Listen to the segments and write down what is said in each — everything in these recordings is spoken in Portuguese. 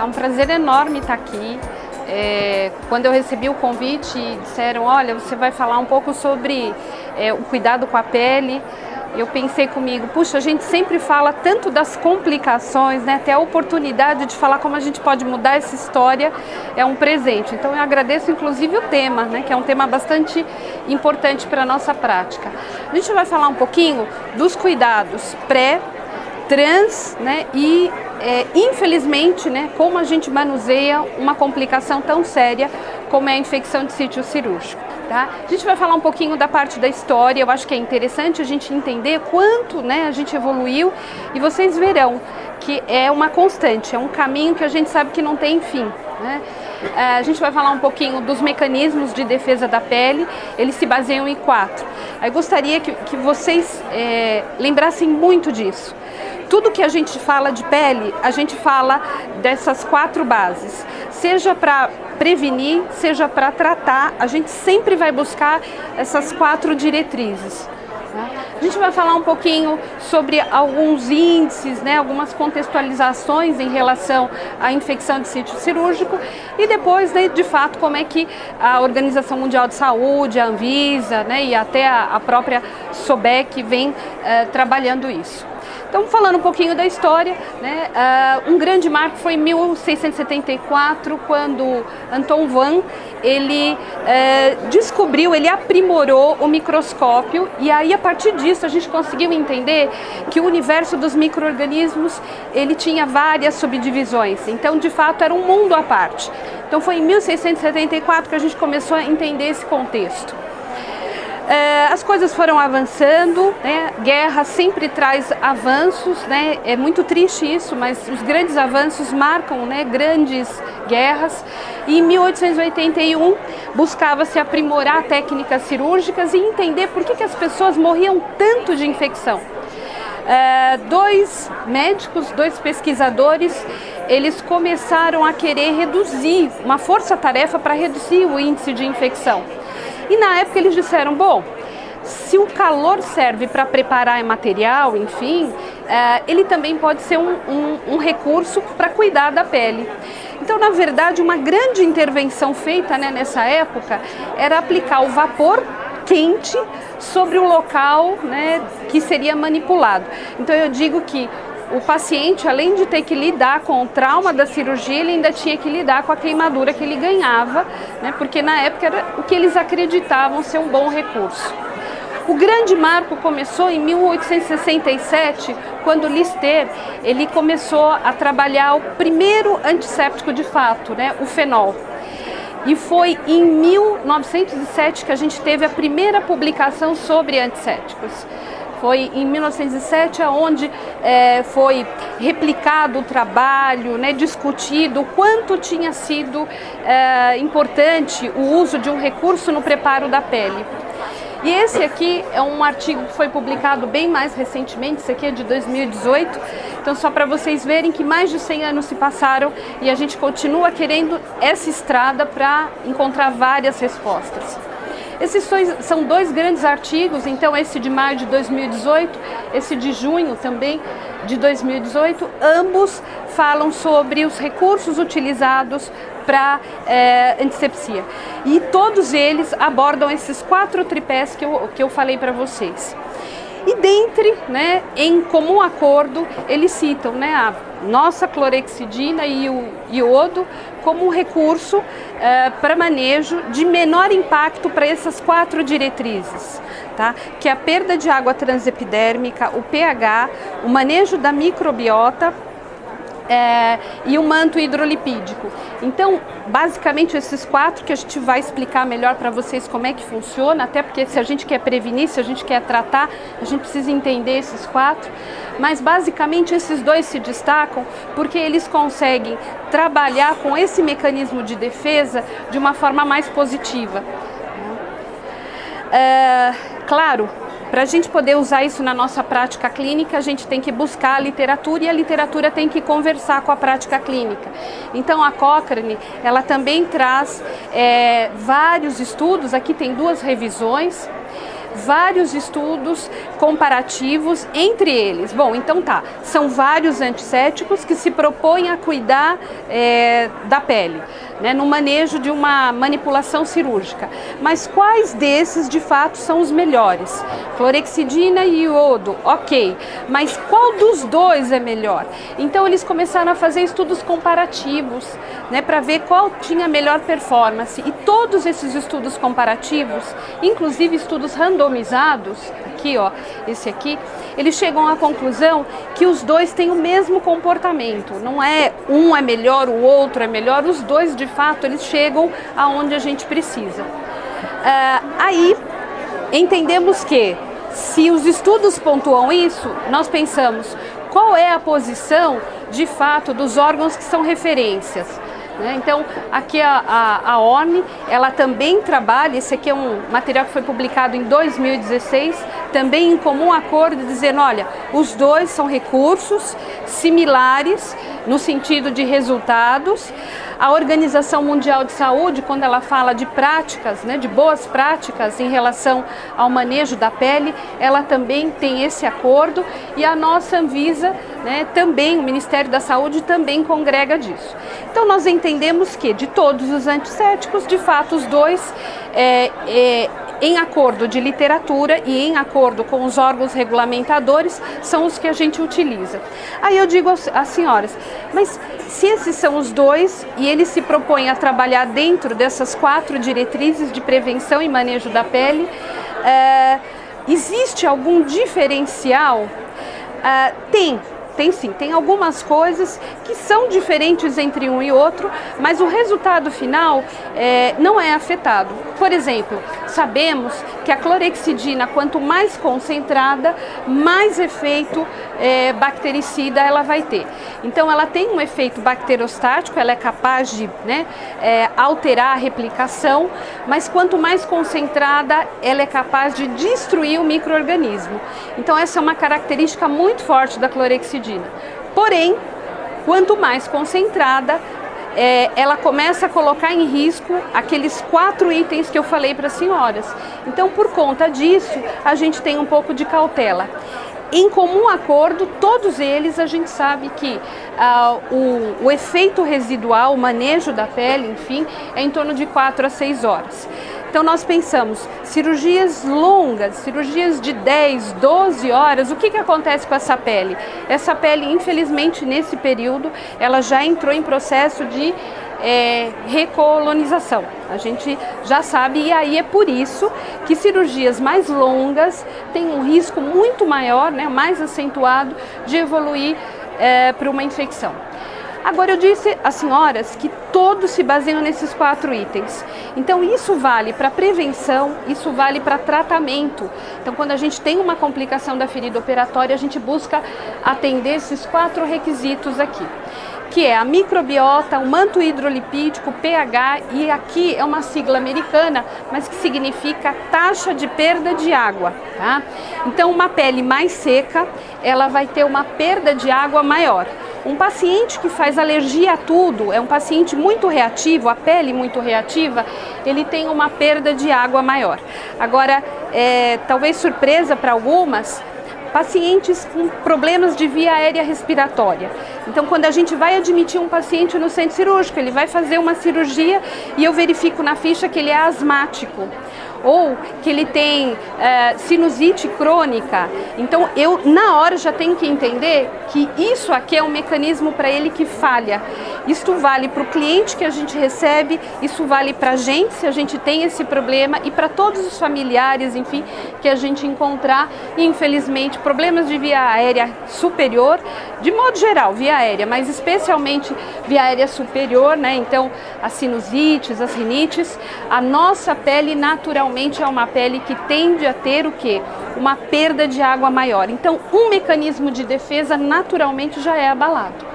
um prazer enorme estar aqui. Quando eu recebi o convite, disseram, olha, você vai falar um pouco sobre o cuidado com a pele. Eu pensei comigo, puxa, a gente sempre fala tanto das complicações, né? Até a oportunidade de falar como a gente pode mudar essa história é um presente. Então eu agradeço inclusive o tema, né? Que é um tema bastante importante para a nossa prática. A gente vai falar um pouquinho dos cuidados pré, trans, né? E infelizmente, né? Como a gente manuseia uma complicação tão séria como é a infecção de sítio cirúrgico. Tá? A gente vai falar um pouquinho da parte da história. Eu acho que é interessante a gente entender quanto, né, a gente evoluiu, e vocês verão que é uma constante, é um caminho que a gente sabe que não tem fim, né? A gente vai falar um pouquinho dos mecanismos de defesa da pele, eles se baseiam em 4. Eu gostaria que vocês lembrassem muito disso. Tudo que a gente fala de pele, a gente fala dessas 4 bases. Seja para prevenir, seja para tratar, a gente sempre vai buscar essas 4 diretrizes. A gente vai falar um pouquinho sobre alguns índices, né, algumas contextualizações em relação à infecção de sítio cirúrgico e depois, né, de fato, como é que a Organização Mundial de Saúde, a Anvisa, né, e até a própria SOBEC vem trabalhando isso. Então, falando um pouquinho da história, né, um grande marco foi em 1674, quando Anton Van, ele descobriu, ele aprimorou o microscópio, e aí a partir disso a gente conseguiu entender que o universo dos micro-organismos, ele tinha várias subdivisões, então de fato era um mundo à parte. Então foi em 1674 que a gente começou a entender esse contexto. As coisas foram avançando, né? Guerra sempre traz avanços, né? É muito triste isso, mas os grandes avanços marcam, né, grandes guerras. E em 1881 buscava-se aprimorar técnicas cirúrgicas e entender por que as pessoas morriam tanto de infecção. 2 médicos, 2 pesquisadores, eles começaram a querer reduzir, uma força-tarefa para reduzir o índice de infecção. E na época eles disseram, bom, se o calor serve para preparar material, enfim, ele também pode ser um recurso para cuidar da pele. Então, na verdade, uma grande intervenção feita, né, nessa época era aplicar o vapor quente sobre o local, né, que seria manipulado. Então eu digo que o paciente, além de ter que lidar com o trauma da cirurgia, ele ainda tinha que lidar com a queimadura que ele ganhava, né, porque na época era o que eles acreditavam ser um bom recurso. O grande marco começou em 1867, quando Lister ele começou a trabalhar o primeiro antisséptico de fato, né, o fenol. E foi em 1907 que a gente teve a primeira publicação sobre antissépticos. Foi em 1907 onde foi replicado o trabalho, né, discutido o quanto tinha sido importante o uso de um recurso no preparo da pele. E esse aqui é um artigo que foi publicado bem mais recentemente, esse aqui é de 2018, então só para vocês verem que mais de 100 anos se passaram e a gente continua querendo essa estrada para encontrar várias respostas. Esses são 2 grandes artigos, então esse de maio de 2018, esse de junho também de 2018, ambos falam sobre os recursos utilizados para antisepsia. E todos eles abordam esses 4 tripés que eu falei para vocês. E dentre, né, em comum acordo, eles citam, né, a nossa clorexidina e o iodo como um recurso para manejo de menor impacto para essas 4 diretrizes, tá? Que é a perda de água transepidérmica, o pH, o manejo da microbiota e o manto hidrolipídico. Então, basicamente esses 4 que a gente vai explicar melhor para vocês como é que funciona, até porque se a gente quer prevenir, se a gente quer tratar, a gente precisa entender esses 4, mas basicamente esses 2 se destacam porque eles conseguem trabalhar com esse mecanismo de defesa de uma forma mais positiva. Claro, para a gente poder usar isso na nossa prática clínica, a gente tem que buscar a literatura e a literatura tem que conversar com a prática clínica. Então a Cochrane, ela também traz vários estudos, aqui tem 2 revisões, vários estudos comparativos entre eles. Bom, então tá, são vários antissépticos que se propõem a cuidar da pele, né, no manejo de uma manipulação cirúrgica. Mas quais desses de fato são os melhores? Clorexidina e iodo, ok, mas qual dos dois é melhor? Então eles começaram a fazer estudos comparativos, né, para ver qual tinha melhor performance, e todos esses estudos comparativos, inclusive estudos randomizados, aqui ó, esse aqui, eles chegam à conclusão que os dois têm o mesmo comportamento, não é um é melhor, o outro é melhor, os dois de fato eles chegam aonde a gente precisa. Aí entendemos que se os estudos pontuam isso, nós pensamos qual é a posição de fato dos órgãos que são referências. Então, aqui a ORN, ela também trabalha, esse aqui é um material que foi publicado em 2016, também em comum acordo, dizendo, olha, os dois são recursos similares no sentido de resultados. A Organização Mundial de Saúde, quando ela fala de práticas, né, de boas práticas em relação ao manejo da pele, ela também tem esse acordo, e a nossa Anvisa, né, também, o Ministério da Saúde também congrega disso. Então nós entendemos que de todos os antissépticos, de fato os dois, em acordo de literatura e em acordo com os órgãos regulamentadores, são os que a gente utiliza. Aí eu digo às senhoras, mas se esses são os dois e eles se propõem a trabalhar dentro dessas 4 diretrizes de prevenção e manejo da pele, existe algum diferencial? Tem sim, tem algumas coisas que são diferentes entre um e outro, mas o resultado final não é afetado. Por exemplo, sabemos que a clorexidina, quanto mais concentrada, mais efeito bactericida ela vai ter. Então ela tem um efeito bacterostático, ela é capaz de, né, alterar a replicação, mas quanto mais concentrada, ela é capaz de destruir o micro-organismo. Então essa é uma característica muito forte da clorexidina. Porém, quanto mais concentrada, ela começa a colocar em risco aqueles 4 itens que eu falei para as senhoras. Então, por conta disso, a gente tem um pouco de cautela. Em comum acordo, todos eles, a gente sabe que o efeito residual, o manejo da pele, enfim, é em torno de 4 a 6 horas. Então nós pensamos, cirurgias longas, cirurgias de 10, 12 horas, o que acontece com essa pele? Essa pele, infelizmente, nesse período, ela já entrou em processo de recolonização. A gente já sabe, e aí é por isso que cirurgias mais longas têm um risco muito maior, né, mais acentuado, de evoluir para uma infecção. Agora, eu disse às senhoras que todos se baseiam nesses 4 itens. Então, isso vale para prevenção, isso vale para tratamento. Então, quando a gente tem uma complicação da ferida operatória, a gente busca atender esses 4 requisitos aqui, que é a microbiota, o manto hidrolipídico, pH, e aqui é uma sigla americana, mas que significa taxa de perda de água, tá? Então, uma pele mais seca, ela vai ter uma perda de água maior. Um paciente que faz alergia a tudo, é um paciente muito reativo, a pele muito reativa, ele tem uma perda de água maior. Agora, talvez surpresa para algumas, pacientes com problemas de via aérea respiratória. Então, quando a gente vai admitir um paciente no centro cirúrgico, ele vai fazer uma cirurgia e eu verifico na ficha que ele é asmático ou que ele tem sinusite crônica. Então, eu na hora já tenho que entender que isso aqui é um mecanismo para ele que falha. Isto vale para o cliente que a gente recebe, isso vale para a gente se a gente tem esse problema e para todos os familiares, enfim, que a gente encontrar. E, infelizmente, problemas de via aérea superior, de modo geral, via aérea, mas especialmente via aérea superior, né? Então, as sinusites, as rinites, a nossa pele naturalmente é uma pele que tende a ter o quê? Uma perda de água maior. Então, um mecanismo de defesa naturalmente já é abalado.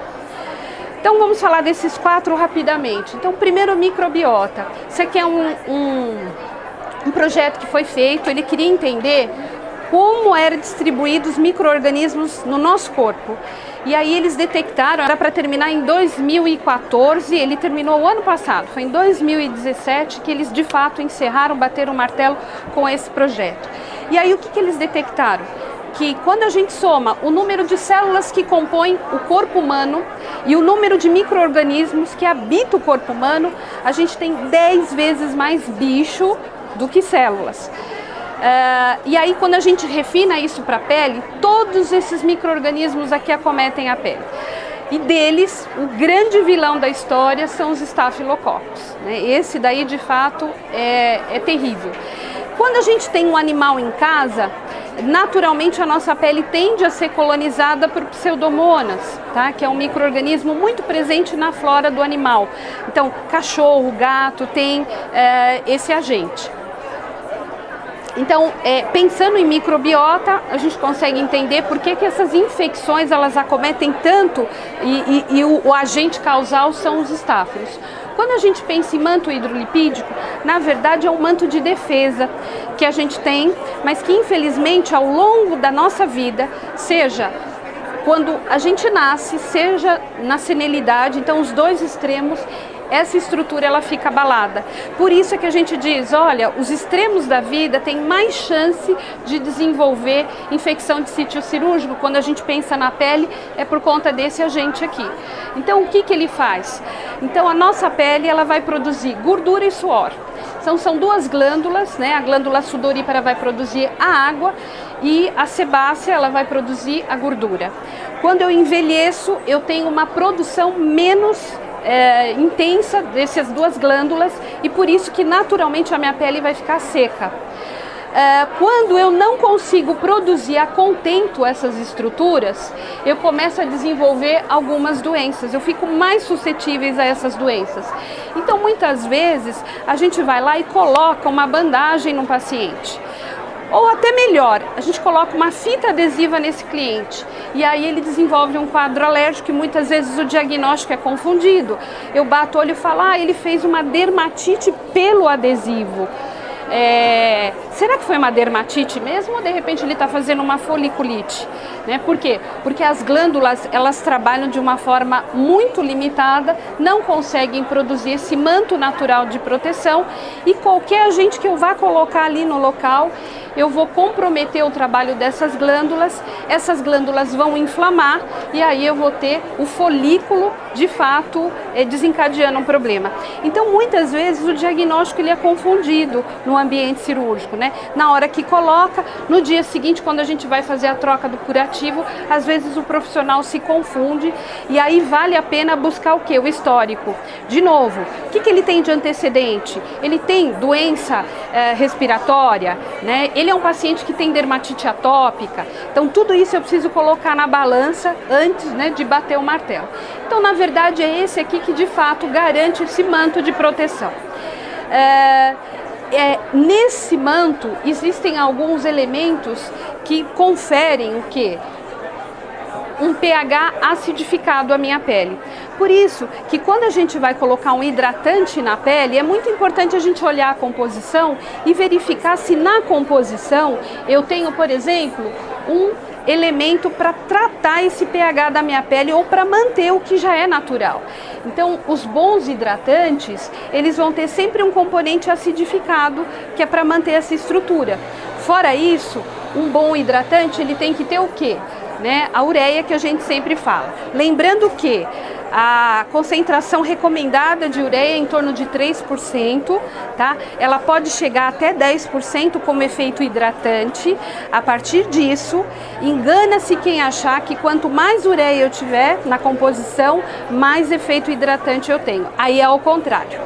Então, vamos falar desses 4 rapidamente. Então, primeiro, microbiota. Isso aqui é um projeto que foi feito, ele queria entender como eram distribuídos os micro-organismos no nosso corpo. E aí eles detectaram, era para terminar em 2014, ele terminou o ano passado, foi em 2017 que eles de fato encerraram, bateram o martelo com esse projeto. E aí o que eles detectaram? Que quando a gente soma o número de células que compõem o corpo humano e o número de micro-organismos que habitam o corpo humano, a gente tem 10 vezes mais bicho do que células. E aí quando a gente refina isso para a pele, todos esses micro-organismos aqui acometem a pele. E deles, o grande vilão da história são os estafilococos, né? Esse daí de fato é terrível. Quando a gente tem um animal em casa, naturalmente a nossa pele tende a ser colonizada por pseudomonas, tá? Que é um micro-organismo muito presente na flora do animal. Então, cachorro, gato tem esse agente. Então, pensando em microbiota, a gente consegue entender por que essas infecções elas acometem tanto e o agente causal são os estáfilos. Quando a gente pensa em manto hidrolipídico, na verdade é um manto de defesa que a gente tem, mas que infelizmente ao longo da nossa vida, seja quando a gente nasce, seja na senilidade, então os dois extremos, essa estrutura ela fica abalada. Por isso é que a gente diz, olha, os extremos da vida têm mais chance de desenvolver infecção de sítio cirúrgico. Quando a gente pensa na pele, é por conta desse agente aqui. Então, o que ele faz? Então, a nossa pele ela vai produzir gordura e suor. São duas glândulas, né? A glândula sudorípara vai produzir a água e a sebácea ela vai produzir a gordura. Quando eu envelheço, eu tenho uma produção menos intensa dessas duas glândulas e por isso que naturalmente a minha pele vai ficar seca. Quando eu não consigo produzir a contento essas estruturas, eu começo a desenvolver algumas doenças, eu fico mais suscetível a essas doenças. Então muitas vezes a gente vai lá e coloca uma bandagem no paciente. Ou até melhor, a gente coloca uma fita adesiva nesse cliente e aí ele desenvolve um quadro alérgico e muitas vezes o diagnóstico é confundido. Eu bato o olho e falo, ele fez uma dermatite pelo adesivo. Será que foi uma dermatite mesmo ou de repente ele está fazendo uma foliculite? Né? Por quê? Porque as glândulas elas trabalham de uma forma muito limitada, não conseguem produzir esse manto natural de proteção e qualquer agente que eu vá colocar ali no local, eu vou comprometer o trabalho dessas glândulas, essas glândulas vão inflamar e aí eu vou ter o folículo de fato desencadeando um problema. Então muitas vezes o diagnóstico ele é confundido no ambiente cirúrgico, né? Na hora que coloca, no dia seguinte quando a gente vai fazer a troca do curativo, às vezes o profissional se confunde e aí vale a pena buscar o que? O histórico. De novo, o que ele tem de antecedente? Ele tem doença respiratória, né? Ele é um paciente que tem dermatite atópica, então tudo isso eu preciso colocar na balança antes, né, de bater o martelo. Então na verdade é esse aqui que de fato garante esse manto de proteção. Nesse manto existem alguns elementos que conferem o quê? Um pH acidificado à minha pele. Por isso que quando a gente vai colocar um hidratante na pele, é muito importante a gente olhar a composição e verificar se na composição eu tenho, por exemplo, um elemento para tratar esse pH da minha pele ou para manter o que já é natural. Então, os bons hidratantes, eles vão ter sempre um componente acidificado, que é para manter essa estrutura. Fora isso, um bom hidratante, ele tem que ter o quê? Né? A ureia que a gente sempre fala. Lembrando que a concentração recomendada de ureia é em torno de 3%, tá? Ela pode chegar até 10% como efeito hidratante. A partir disso, engana-se quem achar que quanto mais ureia eu tiver na composição, mais efeito hidratante eu tenho. Aí é ao contrário.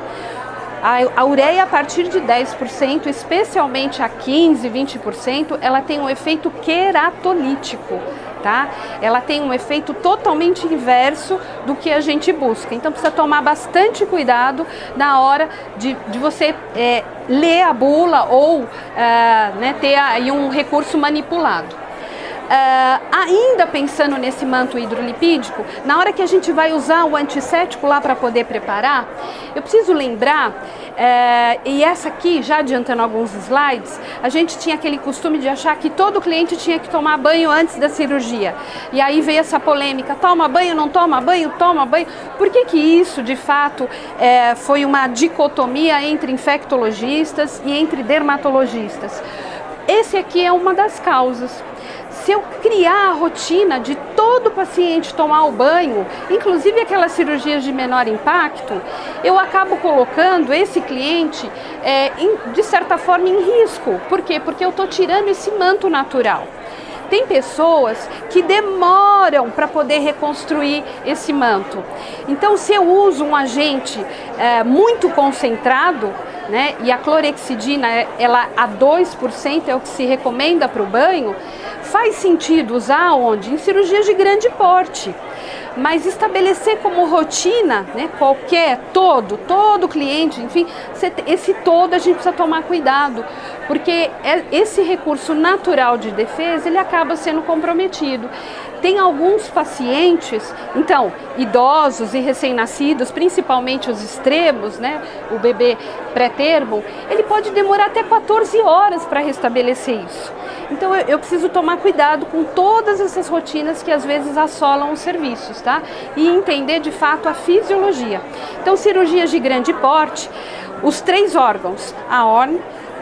A ureia a partir de 10%, especialmente a 15%, 20%, ela tem um efeito queratolítico, tá? Ela tem um efeito totalmente inverso do que a gente busca. Então precisa tomar bastante cuidado na hora de você ler a bula ou ter aí um recurso manipulado. Ainda pensando nesse manto hidrolipídico, na hora que a gente vai usar o antisséptico lá para poder preparar, eu preciso lembrar, e essa aqui, já adiantando alguns slides, a gente tinha aquele costume de achar que todo cliente tinha que tomar banho antes da cirurgia. E aí veio essa polêmica, toma banho, não toma banho, toma banho. Por que isso, de fato, foi uma dicotomia entre infectologistas e entre dermatologistas? esse aqui é uma das causas. Se eu criar a rotina de todo paciente tomar o banho, inclusive aquelas cirurgias de menor impacto, eu acabo colocando esse cliente, de certa forma, em risco. Por quê? Porque eu estou tirando esse manto natural. Tem pessoas que demoram para poder reconstruir esse manto. Então, se eu uso um agente muito concentrado, né, e a clorexidina, ela a 2% é o que se recomenda para o banho, faz sentido usar onde? Em cirurgias de grande porte. Mas estabelecer como rotina, né, todo cliente, enfim, esse todo a gente precisa tomar cuidado, porque esse recurso natural de defesa, ele acaba sendo comprometido. Tem alguns pacientes, então, idosos e recém-nascidos, principalmente os extremos, né, o bebê pré-termo, ele pode demorar até 14 horas para restabelecer isso. Então eu preciso tomar cuidado com todas essas rotinas que às vezes assolam os serviços, tá? E entender de fato a fisiologia. Então, cirurgias de grande porte, os 3 órgãos, a ORN,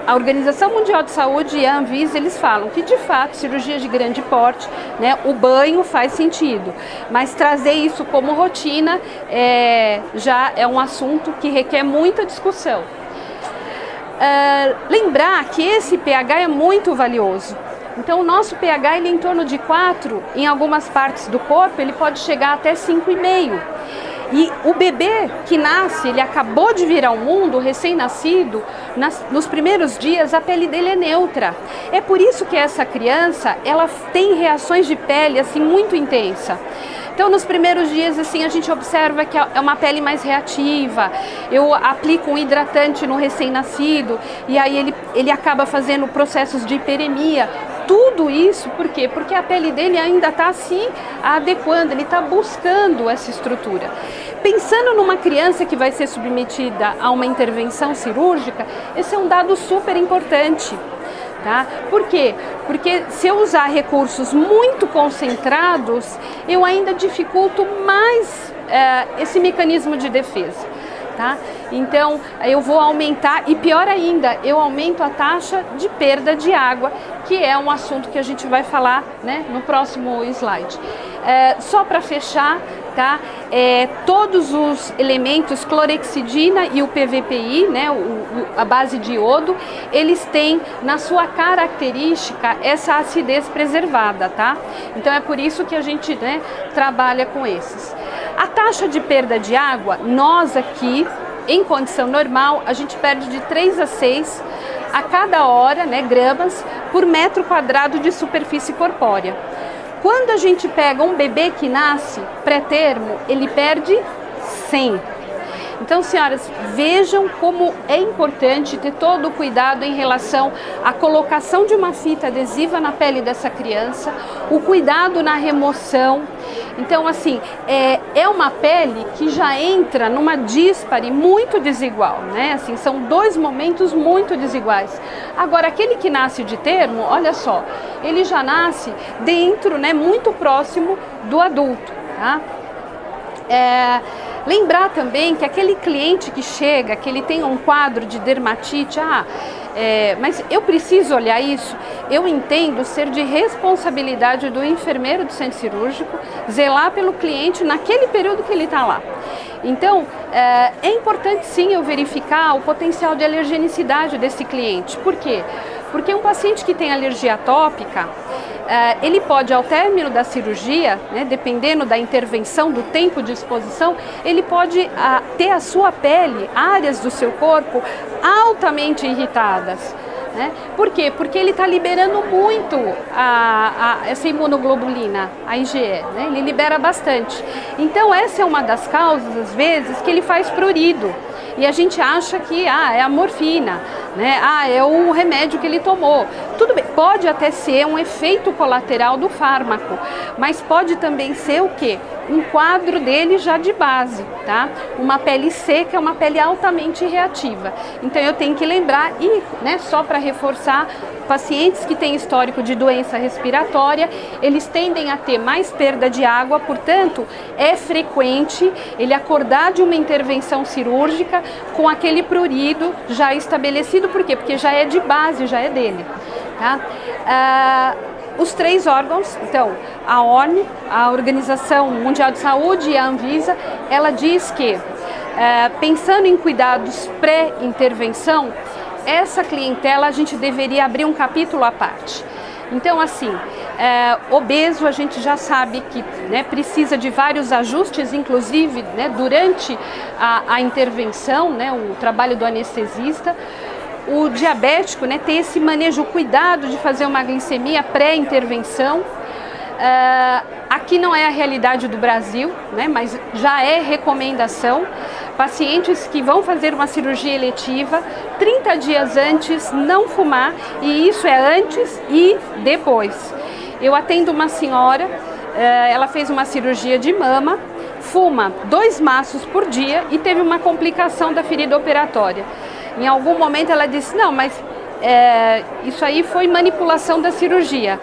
a Organização Mundial de Saúde e a Anvisa, eles falam que de fato cirurgias de grande porte, né, o banho faz sentido, mas trazer isso como rotina já é um assunto que requer muita discussão. Lembrar que esse pH é muito valioso. Então o nosso pH ele é em torno de 4, em algumas partes do corpo ele pode chegar até 5,5. E o bebê que nasce, ele acabou de vir ao mundo, recém-nascido, nos primeiros dias a pele dele é neutra. É por isso que essa criança, ela tem reações de pele assim muito intensa. Então, nos primeiros dias, assim, a gente observa que é uma pele mais reativa. Eu aplico um hidratante no recém-nascido e aí ele acaba fazendo processos de hiperemia. Tudo isso, por quê? Porque a pele dele ainda está se adequando, ele está buscando essa estrutura. Pensando numa criança que vai ser submetida a uma intervenção cirúrgica, esse é um dado super importante. Tá? Por quê? Porque se eu usar recursos muito concentrados, eu ainda dificulto mais esse mecanismo de defesa. Tá? Então eu vou aumentar, e pior ainda, eu aumento a taxa de perda de água, que é um assunto que a gente vai falar, né, no próximo slide. Só para fechar, tá? Todos os elementos, clorexidina e o PVPI, né, a base de iodo, eles têm na sua característica essa acidez preservada, tá? Então é por isso que a gente, né, trabalha com esses. A taxa de perda de água, nós aqui, em condição normal, a gente perde de 3 a 6 a cada hora, né, gramas por metro quadrado de superfície corpórea. Quando a gente pega um bebê que nasce pré-termo, ele perde 100. Então, senhoras, vejam como é importante ter todo o cuidado em relação à colocação de uma fita adesiva na pele dessa criança, o cuidado na remoção. Então, assim, é uma pele que já entra numa díspare muito desigual, né? Assim, são 2 momentos muito desiguais. Agora, aquele que nasce de termo, olha só, ele já nasce dentro, né, muito próximo do adulto, tá? Lembrar também que aquele cliente que chega, que ele tem um quadro de dermatite, mas eu preciso olhar isso, eu entendo ser de responsabilidade do enfermeiro do centro cirúrgico zelar pelo cliente naquele período que ele está lá. Então, é importante sim eu verificar o potencial de alergenicidade desse cliente. Por quê? Porque um paciente que tem alergia atópica, ele pode, ao término da cirurgia, né, dependendo da intervenção, do tempo de exposição, ele pode ter a sua pele, áreas do seu corpo altamente irritadas. Né? Por quê? Porque ele está liberando muito essa imunoglobulina, a IgE, né? Ele libera bastante. Então essa é uma das causas, às vezes, que ele faz prurido. E a gente acha que é a morfina, né? É o remédio que ele tomou. Tudo bem, pode até ser um efeito colateral do fármaco, mas pode também ser o quê? Um quadro dele já de base, tá? Uma pele seca é uma pele altamente reativa. Então eu tenho que lembrar, e né, só para reforçar, pacientes que têm histórico de doença respiratória, eles tendem a ter mais perda de água, portanto, é frequente ele acordar de uma intervenção cirúrgica com aquele prurido já estabelecido. Por quê? Porque já é de base, já é dele. tá? Os 3 órgãos, então, a ONU, a Organização Mundial de Saúde e a Anvisa, ela diz que, pensando em cuidados pré-intervenção, essa clientela a gente deveria abrir um capítulo à parte. Então, assim, obeso a gente já sabe que, né, precisa de vários ajustes, inclusive, né, durante a intervenção, né, o trabalho do anestesista. O diabético, né, tem esse manejo, o cuidado de fazer uma glicemia pré-intervenção. Aqui não é a realidade do Brasil, né, mas já é recomendação. Pacientes que vão fazer uma cirurgia eletiva, 30 dias antes não fumar, e isso é antes e depois. Eu atendo uma senhora, ela fez uma cirurgia de mama, fuma 2 maços por dia e teve uma complicação da ferida operatória. Em algum momento ela disse, não, mas isso aí foi manipulação da cirurgia.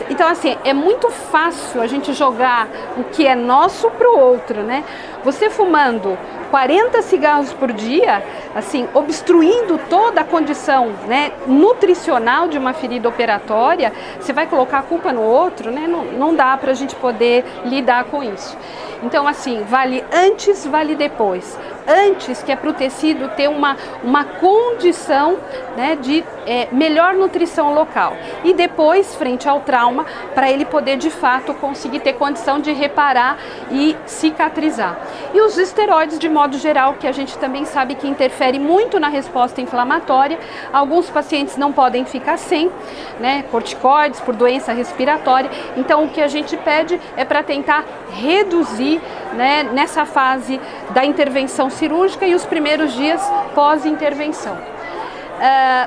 Então, assim, é muito fácil a gente jogar o que é nosso para o outro, né? Você fumando 40 cigarros por dia, assim, obstruindo toda a condição, né, nutricional de uma ferida operatória, você vai colocar a culpa no outro, né? Não dá para a gente poder lidar com isso. Então, assim, vale antes, vale depois. Antes, que é para o tecido ter uma condição, né, de melhor nutrição local. E depois, frente ao trauma, para ele poder, de fato, conseguir ter condição de reparar e cicatrizar. E os esteroides, de modo geral, que a gente também sabe que interfere muito na resposta inflamatória. Alguns pacientes não podem ficar sem, né, corticoides por doença respiratória. Então, o que a gente pede é para tentar reduzir, né, nessa fase da intervenção cirúrgica e os primeiros dias pós-intervenção.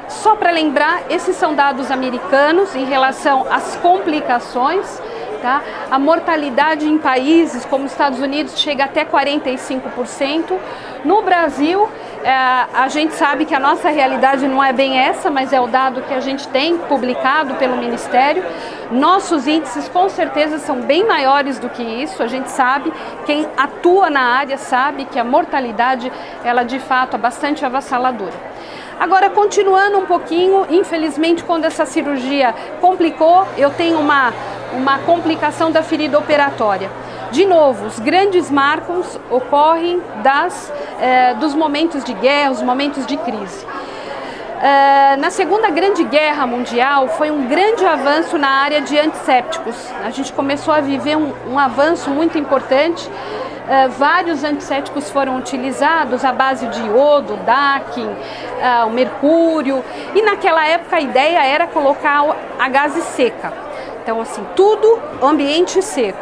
Só para lembrar, esses são dados americanos em relação às complicações. Tá? A mortalidade em países como os Estados Unidos chega até 45%. No Brasil, a gente sabe que a nossa realidade não é bem essa, mas é o dado que a gente tem publicado pelo Ministério. Nossos índices com certeza são bem maiores do que isso. A gente sabe, quem atua na área sabe que a mortalidade, ela de fato é bastante avassaladora. Agora, continuando um pouquinho, infelizmente, quando essa cirurgia complicou, eu tenho uma complicação da ferida operatória. De novo, os grandes marcos ocorrem dos momentos de guerra, os momentos de crise. Na Segunda Grande Guerra Mundial foi um grande avanço na área de antissépticos. A gente começou a viver um avanço muito importante. Vários antissépticos foram utilizados à base de iodo, Daquin, o mercúrio, e naquela época a ideia era colocar a gase seca. Então, assim, tudo ambiente seco.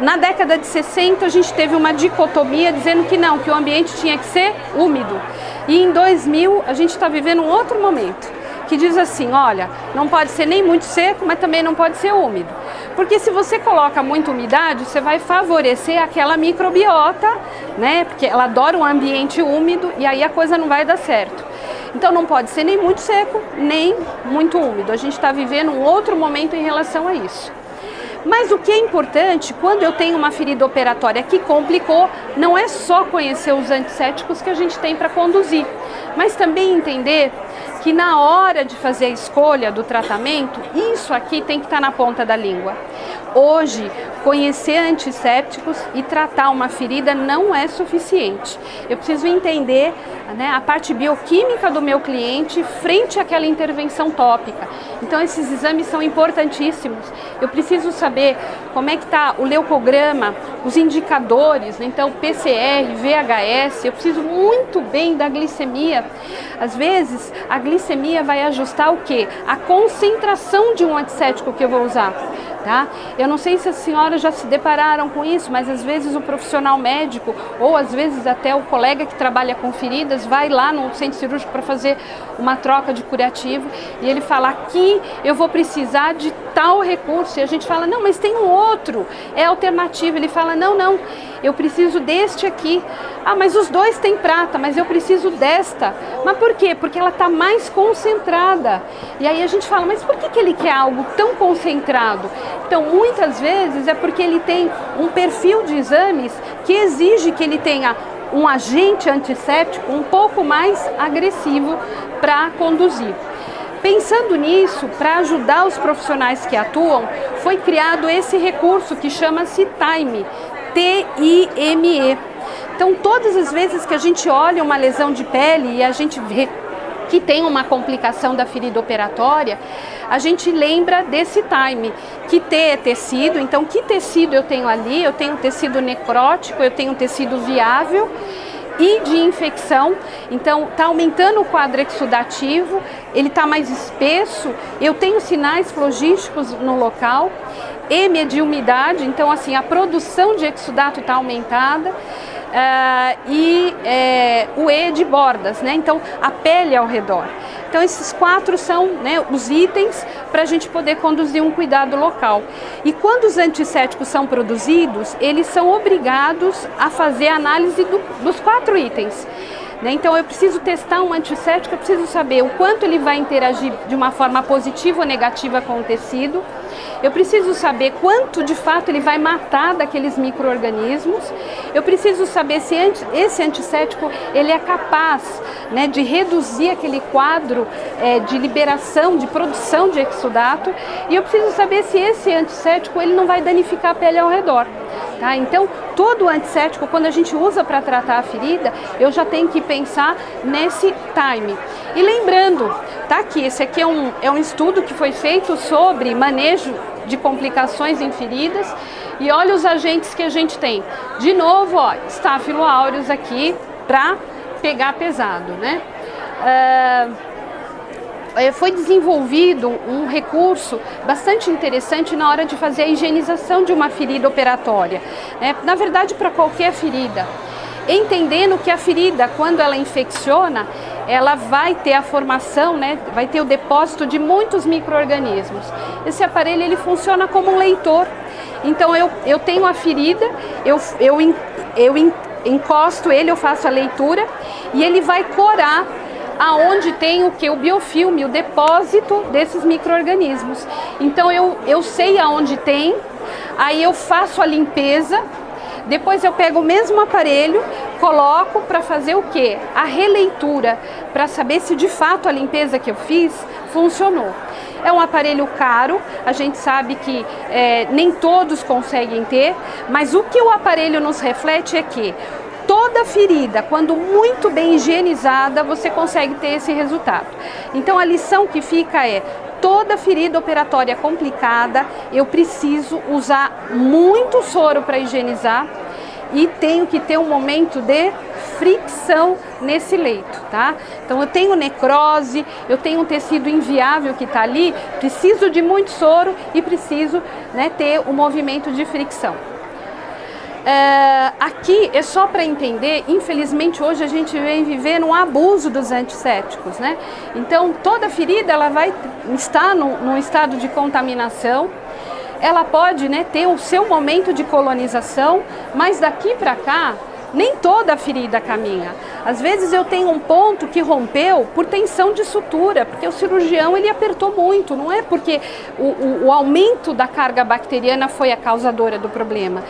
Na década de 60 a gente teve uma dicotomia dizendo que não, que o ambiente tinha que ser úmido. E em 2000 a gente está vivendo um outro momento, que diz assim, olha, não pode ser nem muito seco, mas também não pode ser úmido. Porque se você coloca muita umidade, você vai favorecer aquela microbiota, né? Porque ela adora um ambiente úmido e aí a coisa não vai dar certo. Então não pode ser nem muito seco, nem muito úmido. A gente está vivendo um outro momento em relação a isso. Mas o que é importante, quando eu tenho uma ferida operatória que complicou, não é só conhecer os antissépticos que a gente tem para conduzir, mas também entender que na hora de fazer a escolha do tratamento, isso aqui tem que estar na ponta da língua. Hoje, conhecer antissépticos e tratar uma ferida não é suficiente. Eu preciso entender, né, a parte bioquímica do meu cliente frente àquela intervenção tópica. Então, esses exames são importantíssimos. Eu preciso saber como é que está o leucograma, os indicadores, né? Então, PCR, VHS. Eu preciso muito bem da glicemia. Às vezes, a glicemia vai ajustar o quê? A concentração de um antisséptico que eu vou usar. Tá? Eu não sei se as senhoras já se depararam com isso, mas às vezes o profissional médico ou às vezes até o colega que trabalha com feridas vai lá no centro cirúrgico para fazer uma troca de curativo e ele fala, aqui eu vou precisar de tal recurso, e a gente fala, não, mas tem um outro, é alternativo. Ele fala, não, eu preciso deste aqui. Ah, mas os dois têm prata, mas eu preciso desta. Mas por quê? Porque ela está mais concentrada. E aí a gente fala, mas por que ele quer algo tão concentrado? Então, muitas vezes é porque ele tem um perfil de exames que exige que ele tenha um agente antisséptico um pouco mais agressivo para conduzir. Pensando nisso, para ajudar os profissionais que atuam, foi criado esse recurso que chama-se TIME, T-I-M-E. Então, todas as vezes que a gente olha uma lesão de pele e a gente vê que tem uma complicação da ferida operatória, a gente lembra desse TIME, que T é tecido, então que tecido eu tenho ali? Eu tenho tecido necrótico, eu tenho tecido viável e de infecção, então está aumentando o quadro exudativo, ele está mais espesso, eu tenho sinais flogísticos no local, M é de umidade, então assim, a produção de exudato está aumentada, o E de bordas, né? Então a pele ao redor. Então esses 4 são, né, os itens para a gente poder conduzir um cuidado local. E quando os antissépticos são produzidos, eles são obrigados a fazer a análise dos 4 itens. Então eu preciso testar um antisséptico, eu preciso saber o quanto ele vai interagir de uma forma positiva ou negativa com o tecido. Eu preciso saber quanto de fato ele vai matar daqueles micro-organismos. Eu preciso saber se esse antisséptico ele é capaz, né, de reduzir aquele quadro de liberação, de produção de exudato. E eu preciso saber se esse antisséptico ele não vai danificar a pele ao redor. Tá? Então, todo antisséptico, quando a gente usa para tratar a ferida, eu já tenho que pensar nesse TIME. E lembrando, tá, que esse aqui é um estudo que foi feito sobre manejo de complicações em feridas. E olha os agentes que a gente tem. De novo, ó, Staphylo aureus aqui para pegar pesado, né? Foi desenvolvido um recurso bastante interessante na hora de fazer a higienização de uma ferida operatória, né? Na verdade, para qualquer ferida, entendendo que a ferida, quando ela infecciona, ela vai ter a formação, né? Vai ter o depósito de muitos micro-organismos. Esse aparelho ele funciona como um leitor. Então eu tenho a ferida, eu encosto ele, eu faço a leitura e ele vai corar aonde tem o que? O biofilme, o depósito desses micro-organismos. Então eu sei aonde tem, aí eu faço a limpeza, depois eu pego o mesmo aparelho, coloco para fazer o que? A releitura, para saber se de fato a limpeza que eu fiz funcionou. É um aparelho caro, a gente sabe que nem todos conseguem ter, mas o que o aparelho nos reflete é que toda ferida, quando muito bem higienizada, você consegue ter esse resultado. Então a lição que fica é: toda ferida operatória complicada, eu preciso usar muito soro para higienizar e tenho que ter um momento de fricção nesse leito, tá? Então eu tenho necrose, eu tenho um tecido inviável que está ali, preciso de muito soro e preciso, né, ter um movimento de fricção. Aqui é só para entender, infelizmente hoje a gente vem vivendo um abuso dos antissépticos, né? Então toda ferida ela vai estar num estado de contaminação, ela pode, né, ter o seu momento de colonização, mas daqui para cá nem toda a ferida caminha. Às vezes eu tenho um ponto que rompeu por tensão de sutura, porque o cirurgião ele apertou muito, não é porque o aumento da carga bacteriana foi a causadora do problema.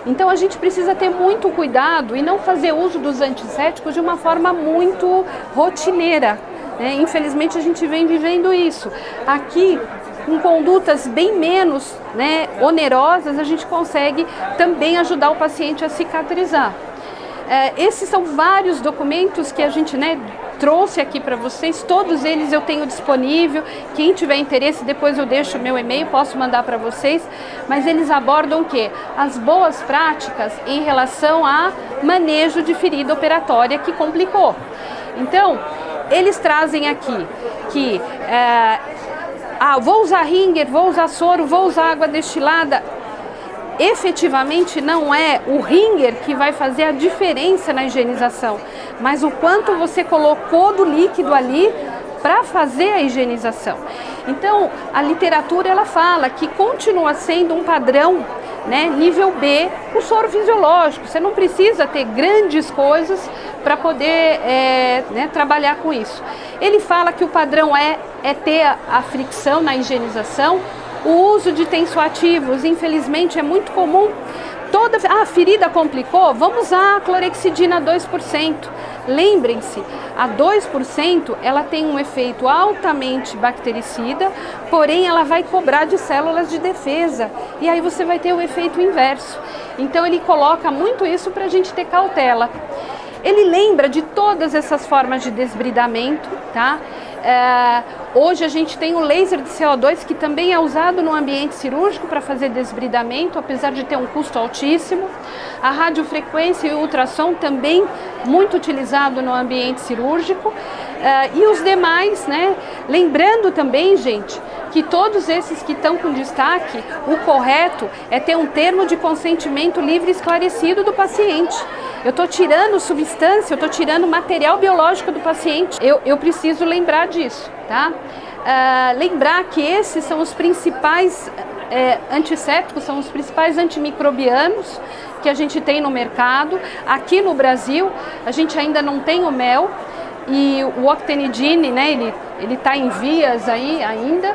Então a gente precisa ter muito cuidado e não fazer uso dos antissépticos de uma forma muito rotineira, né? Infelizmente a gente vem vivendo isso. Aqui, com condutas bem menos, né, onerosas, a gente consegue também ajudar o paciente a cicatrizar. Esses são vários documentos que a gente, né, trouxe aqui para vocês, todos eles eu tenho disponível, quem tiver interesse depois eu deixo o meu e-mail, posso mandar para vocês, mas eles abordam o quê? As boas práticas em relação a manejo de ferida operatória que complicou. Então, eles trazem aqui que vou usar ringer, vou usar soro, vou usar água destilada. Efetivamente não é o ringer que vai fazer a diferença na higienização, mas o quanto você colocou do líquido ali para fazer a higienização. Então a literatura ela fala que continua sendo um padrão, né, nível B, o soro fisiológico. Você não precisa ter grandes coisas para poder né, trabalhar com isso. Ele fala que o padrão é ter a fricção na higienização. O uso de tensoativos, infelizmente, é muito comum. A ferida complicou, vamos usar a clorexidina 2%. Lembrem-se, a 2% ela tem um efeito altamente bactericida, porém ela vai cobrar de células de defesa, e aí você vai ter o efeito inverso. Então ele coloca muito isso para a gente ter cautela. Ele lembra de todas essas formas de desbridamento, tá? Hoje a gente tem o laser de CO2 que também é usado no ambiente cirúrgico para fazer desbridamento, apesar de ter um custo altíssimo. A radiofrequência e o ultrassom também muito utilizado no ambiente cirúrgico. E os demais, né? Lembrando também, gente, que todos esses que estão com destaque, o correto é ter um termo de consentimento livre e esclarecido do paciente. Eu estou tirando substância, eu estou tirando material biológico do paciente. Eu preciso lembrar disso, tá? Lembrar que esses são os principais antissépticos, são os principais antimicrobianos que a gente tem no mercado. Aqui no Brasil, a gente ainda não tem o mel e o octenidine, né? Ele está em vias aí ainda.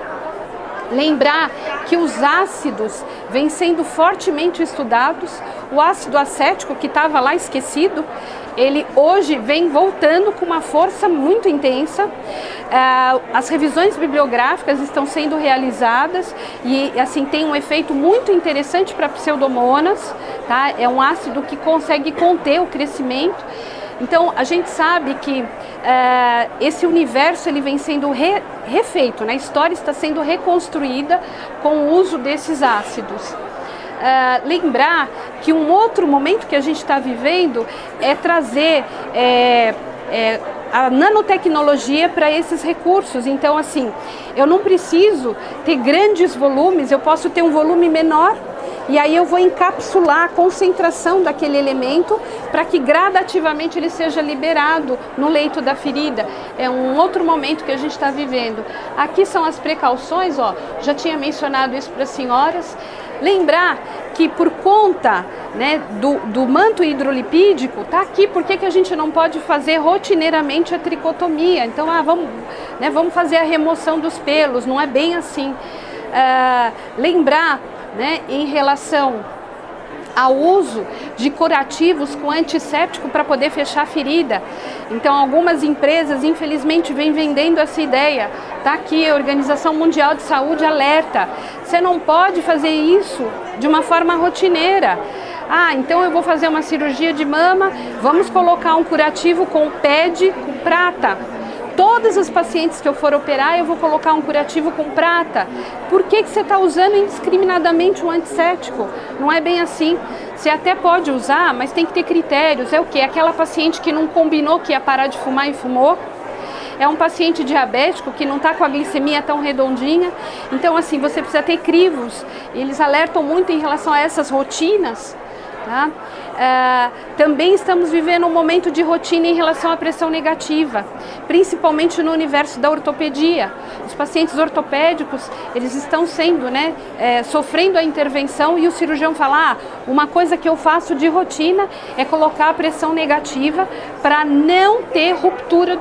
Lembrar que os ácidos vêm sendo fortemente estudados. O ácido acético, que estava lá esquecido, ele hoje vem voltando com uma força muito intensa. As revisões bibliográficas estão sendo realizadas e assim tem um efeito muito interessante para pseudomonas, tá? É um ácido que consegue conter o crescimento. Então a gente sabe que esse universo ele vem sendo refeito, né? A história está sendo reconstruída com o uso desses ácidos. Lembrar que um outro momento que a gente está vivendo é trazer a nanotecnologia para esses recursos. Então assim, eu não preciso ter grandes volumes, eu posso ter um volume menor. E aí eu vou encapsular a concentração daquele elemento para que gradativamente ele seja liberado no leito da ferida. É um outro momento que a gente está vivendo. Aqui são as precauções, ó, já tinha mencionado isso para as senhoras. Lembrar que por conta, né, do manto hidrolipídico, tá aqui porque que a gente não pode fazer rotineiramente a tricotomia. Então, vamos fazer a remoção dos pelos, não é bem assim. Lembrar, né, em relação ao uso de curativos com antisséptico para poder fechar a ferida. Então algumas empresas infelizmente vêm vendendo essa ideia. Tá aqui a Organização Mundial de Saúde alerta. Você não pode fazer isso de uma forma rotineira. Então eu vou fazer uma cirurgia de mama, vamos colocar um curativo com PED, com prata. Todas as pacientes que eu for operar, eu vou colocar um curativo com prata. Por que você está usando indiscriminadamente um antisséptico? Não é bem assim. Você até pode usar, mas tem que ter critérios. É o quê? Aquela paciente que não combinou que ia parar de fumar e fumou. É um paciente diabético que não está com a glicemia tão redondinha. Então, assim, você precisa ter crivos. Eles alertam muito em relação a essas rotinas. Tá? Também estamos vivendo um momento de rotina em relação à pressão negativa, principalmente no universo da ortopedia. Os pacientes ortopédicos, eles estão sendo, né, sofrendo a intervenção e o cirurgião fala, uma coisa que eu faço de rotina é colocar a pressão negativa para não ter ruptura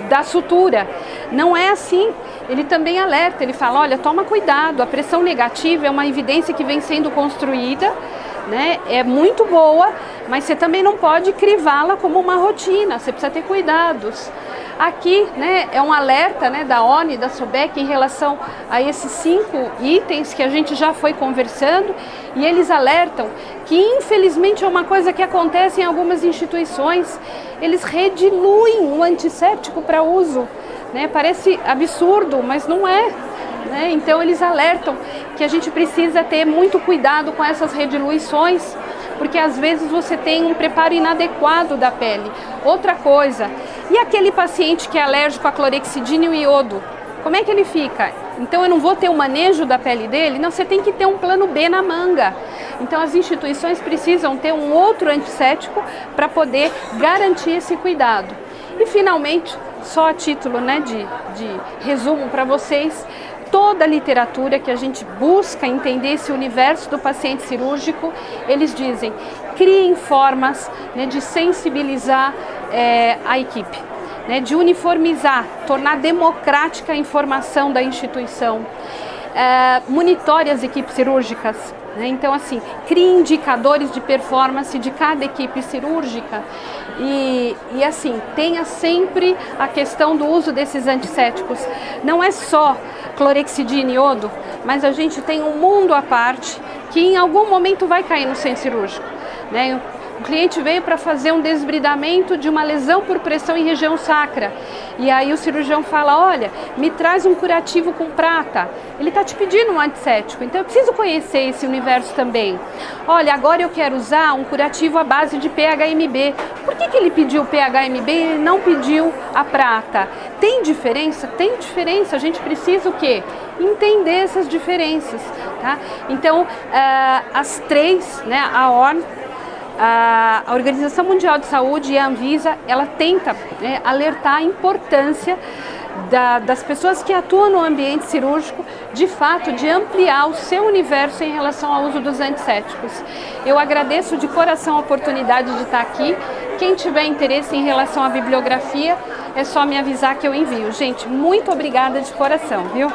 da sutura. Não é assim. Ele também alerta, ele fala, olha, toma cuidado, a pressão negativa é uma evidência que vem sendo construída, né? É muito boa, mas você também não pode crivá-la como uma rotina, você precisa ter cuidados. Aqui, né, é um alerta, né, da ONU e da SOBEC em relação a esses 5 itens que a gente já foi conversando, e eles alertam que infelizmente é uma coisa que acontece em algumas instituições, eles rediluem o antisséptico para uso, né? Parece absurdo, mas não é. Né? Então eles alertam que a gente precisa ter muito cuidado com essas rediluições, porque às vezes você tem um preparo inadequado da pele. Outra coisa, e aquele paciente que é alérgico a clorexidina e o iodo? Como é que ele fica? Então eu não vou ter o manejo da pele dele? Não, você tem que ter um plano B na manga. Então as instituições precisam ter um outro antisséptico para poder garantir esse cuidado. E finalmente, só a título, né, de resumo para vocês, toda a literatura que a gente busca entender esse universo do paciente cirúrgico, eles dizem, criem formas, né, de sensibilizar a equipe, né, de uniformizar, tornar democrática a informação da instituição. monitore as equipes cirúrgicas, né? Então, assim, crie indicadores de performance de cada equipe cirúrgica e assim, tenha sempre a questão do uso desses antissépticos. Não é só clorexidina e iodo, mas a gente tem um mundo à parte que em algum momento vai cair no centro cirúrgico, né? O cliente veio para fazer um desbridamento de uma lesão por pressão em região sacra. E aí o cirurgião fala, olha, me traz um curativo com prata. Ele está te pedindo um antisséptico, então eu preciso conhecer esse universo também. Olha, agora eu quero usar um curativo à base de PHMB. Por que ele pediu o PHMB e ele não pediu a prata? Tem diferença? Tem diferença. A gente precisa o quê? Entender essas diferenças, tá? Então, as três, né, a ORN, a Organização Mundial de Saúde e a Anvisa, ela tenta, né, alertar a importância das pessoas que atuam no ambiente cirúrgico, de fato, de ampliar o seu universo em relação ao uso dos antissépticos. Eu agradeço de coração a oportunidade de estar aqui. Quem tiver interesse em relação à bibliografia, é só me avisar que eu envio. Gente, muito obrigada de coração, viu?